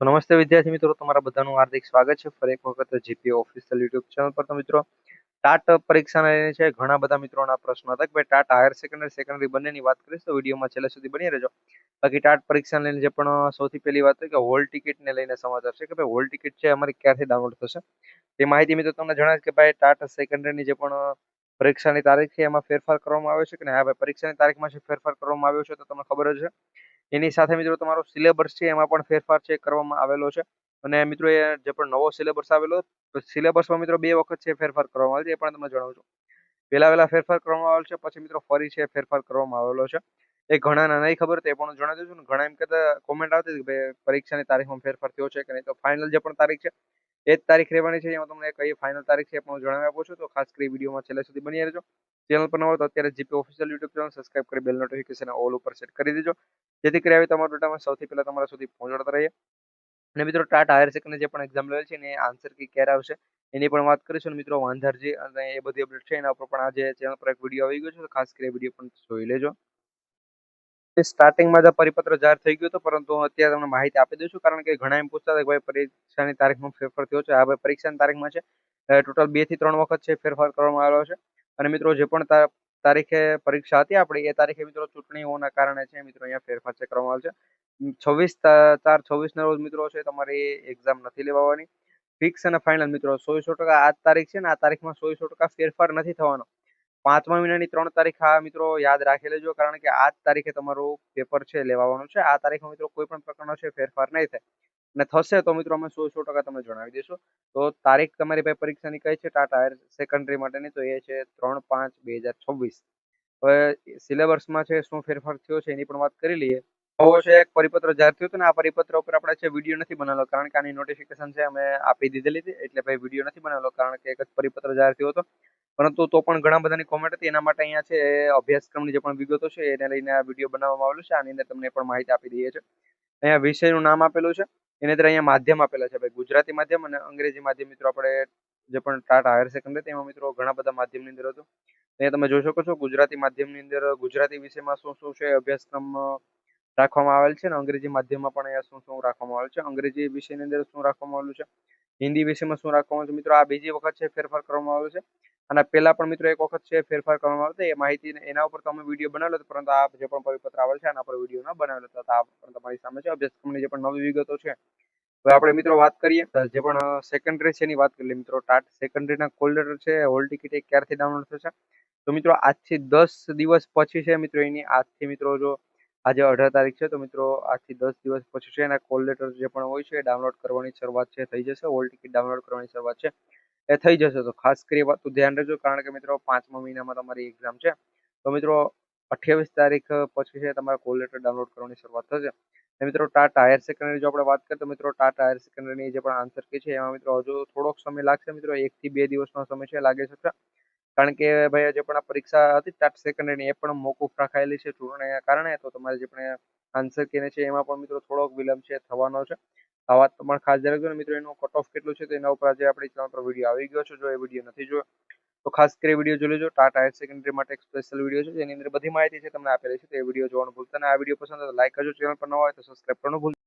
તો નમસ્તે વિદ્યાર્થી મિત્રો, તમારા બધાનું હાર્દિક સ્વાગત છે ફરી એક વખત જીપીએ ઓફિશિયલ યુટ્યુબ ચેનલ પર. તો મિત્રો, ટાટ પરીક્ષાને લઈને છે ઘણા બધા મિત્રોના પ્રશ્નો હતા કે ભાઈ ટાટ હાયર સેકન્ડરી બંનેની વાત કરીશ તો વિડીયોમાં છેલ્લે સુધી બની રહેજો. બાકી ટાટ પરીક્ષાને લઈને જે પણ સૌથી પહેલી વાત કે હોલ ટિકિટને લઈને સમાચાર છે કે ભાઈ હોલ ટિકિટ છે અમારી ક્યારથી ડાઉનલોડ થશે તે માહિતી મિત્રો તમને જણાવીશ કે ભાઈ ટાટ સેકન્ડરીની જે પણ પરીક્ષાની તારીખ છે એમાં ફેરફાર કરવામાં આવ્યો છે કે હા ભાઈ પરીક્ષાની તારીખમાં છે ફેરફાર કરવામાં આવ્યો છે તો તમને ખબર જ છે. એની સાથે મિત્રો તમારો સિલેબસ છે એમાં પણ ફેરફાર છે કરવામાં આવેલો છે. અને મિત્રો એ જે પણ નવો સિલેબસ આવેલો તો સિલેબસમાં મિત્રો 2 વખત છે ફેરફાર કરવામાં આવે છે એ પણ તમને જણાવું છું. પહેલા ફેરફાર કરવામાં આવેલો છે, પછી મિત્રો ફરી છે ફેરફાર કરવામાં આવેલો છે. એ ઘણાને નહીં ખબર તે પણ જણાવી દઉં છું ને. ઘણા એમ કહેતા કોમેન્ટ આવતી હતી કે ભાઈ પરીક્ષાની તારીખમાં ફેરફાર થયો છે કે નહીં. તો ફાઇનલ જે પણ તારીખ છે એ જ તારીખ રહેવાની છે. એમાં તમને કઈ ફાઇનલ તારીખ છે એ પણ હું જણાવી આપું છું. તો ખાસ કરી વિડીયોમાં છેલ્લે સુધી બની રહેજો. ચેનલ પર ન હોય તો અત્યારે GP official YouTube channel subscribe કરી બેલ નોટિફિકેશન ઓલ ઉપર સેટ કરી દેજો, જેથી કરી આવી તમારા ડેટામાં સૌથી પહેલા તમારા સુધી પહોંચાડતા રહીએ. અને મિત્રો ટાટ હાયર સેકન્ડરી જે પણ એક્ઝામ લેવલ છે ને આન્સર કી ક્યારે આવશે એની પણ વાત કરીશું. મિત્રો વાંધારજી અને એ બધી અપડેટ છે એના ઉપર પણ આજે ચેનલ પર એક વિડીયો આવી ગયો છે, તો ખાસ કરી વિડીયો પણ જોઈ લેજો. સ્ટાર્ટિંગમાં જ પરિપત્ર જાહેર થઈ ગયો હતો, પરંતુ અત્યારે તમને માહિતી આપી દઈશું કારણ કે ઘણા એમ પૂછતા હતા કે ભાઈ પરીક્ષાની તારીખમાં ફેરફાર થયો છે. આ ભાઈ પરીક્ષાની તારીખમાં છે ટોટલ 2 થી 3 વખત છે ફેરફાર કરવામાં આવ્યો છે. અને મિત્રો જે પણ તારીખે પરીક્ષા હતી આપણી એ તારીખે મિત્રો ચૂંટણી હોવાના કારણે છે મિત્રો અહીંયા ફેરફાર છે કરવામાં આવ્યો છે. 26/4/26 ના રોજ મિત્રો છે તમારી એક્ઝામ નથી લેવાની. ફિક્સ અને ફાઇનલ મિત્રો 100% આ તારીખ છે ને આ તારીખમાં 100% ફેરફાર નથી થવાનો. 5મા મહિનાની 3 તારીખ આ મિત્રો યાદ રાખી લેજો કારણ કે આ જ તારીખે તમારું પેપર છે લેવાનું છે. આ તારીખમાં મિત્રો કોઈ પણ પ્રકારનો છે ફેરફાર નહીં થાય. અને થશે તો મિત્રો અમે 100% તમને જણાવી દઈશું. તો તારીખ તમારી પાસે પરીક્ષાની કઈ છે ટાટા હાયર સેકન્ડરી માટેની, તો એ છે 3/5/2026. હવે સિલેબસમાં છે શું ફેરફાર થયો છે એની પણ વાત કરી લઈએ. નવો છે એક પરિપત્ર જાહેર થયો હતો ને આ પરિપત્ર ઉપર આપણે છે વિડીયો નથી બનાવેલો કારણ કે આની નોટિફિકેશન છે અમે આપી દીધેલી હતી, એટલે ભાઈ વિડીયો નથી બનાવેલો કારણ કે એક જ પરિપત્ર જાહેર થયો હતો. પરંતુ તો પણ ઘણા બધાની કોમેન્ટ હતી, એના માટે અહીંયા છે અભ્યાસક્રમની જે પણ વિગતો છે એને લઈને આ વિડીયો બનાવવામાં આવેલો છે. આની અંદર તમને પણ માહિતી આપી દઈએ છીએ. અહીંયા વિષયનું નામ આપેલું છે, એની અંદર અહીંયા માધ્યમ આપેલા છે ભાઈ ગુજરાતી માધ્યમ અને અંગ્રેજી માધ્યમ. મિત્રો આપણે જે પણ ટાટા હાયર સેકન્ડરી તેમાં મિત્રો ઘણા બધા માધ્યમની અંદર હતું. અહીંયા તમે જોઈ શકો છો ગુજરાતી માધ્યમની અંદર ગુજરાતી વિષયમાં શું શું છે અભ્યાસક્રમ રાખવામાં આવેલ છે, અને અંગ્રેજી માધ્યમમાં પણ અહીંયા શું શું રાખવામાં આવેલ છે. અંગ્રેજી વિષયની અંદર શું રાખવામાં આવેલું છે, હિન્દી વિષયમાં શું રાખવામાં આવ્યું છે. મિત્રો આ બીજી વખત છે ફેરફાર કરવામાં આવ્યો છે. અને પહેલા પણ મિત્રો એક વખત છે ફેરફાર કરવામાં આવ્યો હતો. એ માહિતી એના ઉપર તો અમે વિડીયો બનાવેલો હતો, પરંતુ આ જે પણ પરિપત્ર આવેલ છે આના પર વિડીયો ન બનાવેલો હતો. આ પણ તમારી સામે છે અભ્યાસક્રમની જે પણ નવી વિગતો છે. હવે આપણે મિત્રો વાત કરીએ જે પણ સેકન્ડરી છે એની વાત કરી લઈએ. મિત્રો ટાટ સેકન્ડરીના કોલ લેટર છે હોલ ટિકિટ એ ક્યારથી ડાઉનલોડ થશે, તો મિત્રો આજથી 10 દિવસ પછી છે મિત્રો એની આજથી મિત્રો જો આજે 18 તારીખ છે તો મિત્રો આજથી 10 દિવસ પછી છે એના કોલ લેટર જે પણ હોય છે ડાઉનલોડ કરવાની શરૂઆત છે થઈ જશે. હોલ ટિકિટ ડાઉનલોડ કરવાની શરૂઆત છે એ થઈ જશે. તો ખાસ કરી વાત ધ્યાન રાખજો કારણ કે મિત્રો 5મા મહિનામાં તમારી એક્ઝામ છે. તો મિત્રો 28 તારીખ પછી છે તમારા કોલ લેટર ડાઉનલોડ કરવાની શરૂઆત થશે. અને મિત્રો ટાટા હાયર સેકન્ડરી જો આપણે વાત કરીએ તો મિત્રો ટાટા હાયર સેકન્ડરીની જે પણ આન્સર કી છે એમાં મિત્રો હજુ થોડોક સમય લાગશે. મિત્રો 1 થી 2 દિવસનો સમય છે લાગી શકશે કારણ કે ભાઈ જે પણ આ પરીક્ષા હતી ટાટ સેકન્ડરીની એ પણ મોકૂફ રખાયેલી છે ચૂંટણીના કારણે. તો તમારે જે પણ આન્સર કીને છે એમાં પણ મિત્રો થોડોક વિલંબ છે થવાનો છે. આ વાત પણ ખાસ ધ્યાન રાખજો ને મિત્રો. એનું કટ ઓફ કેટલું છે તો એના ઉપર આજે આપણી ચેનલ પર વિડીયો આવી ગયો છે. જો એ વિડીયો નથી જોયો તો ખાસ કરી વિડીયો જોઈ લેજો. ટાટા હાયર સેકન્ડરી માટે એક સ્પેશિયલ વિડીયો છે જેની અંદર બધી માહિતી છે તમને આપેલી છે, તો એ વિડીયો જોવાનું ભૂલતા નહીં. આ વિડીયો પસંદ આવે તો લાઈક કરજો, ચેનલ પર ન હોય તો સબસ્ક્રાઇબ કરવાનું ભૂલતા